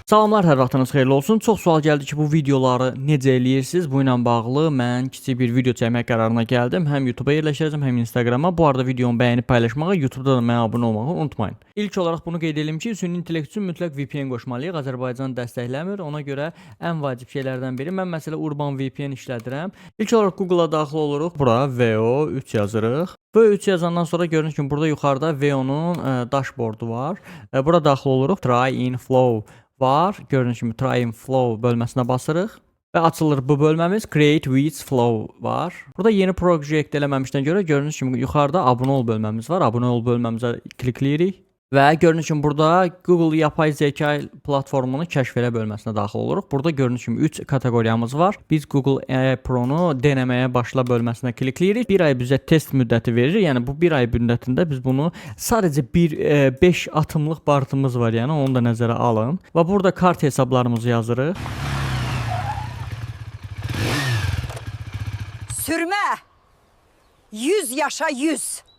Salamlar, hər vaxtınız xeyirli olsun. Çox sual gəldi ki, bu videoları necə eləyirsiniz? Bu ilə bağlı mən kiçik bir video çəkmək qərarına gəldim. Həm YouTube-a yerləşdirəcəm, həm Instagram-a. Bu arada videomu bəyənib paylaşmağı, YouTube-da da mənə abunə olmağı unutmayın. İlk olaraq bunu qeyd edim ki, süni intellekt üçün mütləq VPN qoşmalıyıq. Azərbaycan dəstəkləmir. Ona görə ən vacib şeylərdən biri. Mən məsələ Urban VPN işlədirəm. İlk olaraq Google-a daxil oluruq. Bura VO3 yazırıq. VO3 yazandan sonra gördüyünüz kimi burada yuxarıda VO-nun dashboardu var. Bura daxil oluruq. Try in flow var. Gördüyünüz kimi Try in Flow bölməsinə basırıq və açılır bu bölməmiz. Create with Flow var. Burada yeni project eləməmişdən görə gördüyünüz kimi yuxarıda abunə ol bölməmiz var. Abunə ol bölməmizə klikləyirik və gördüyünüz kimi burada Google yapay zeka platformunu kəşf elə bölməsinə daxil oluruq. Burada gördüyünüz kimi 3 kateqoriyamız var. Biz Google AI Pro-nu denəməyə başla bölməsinə klikləyirik. 1 ay bizə test müddəti verir. Yəni bu 1 ay müddətində biz bunu sadəcə 5 atımlıq bartımız var, yəni onu da nəzərə alın. Və burada kart hesablarımızı yazırıq. Sürmə 100 yaşa 100.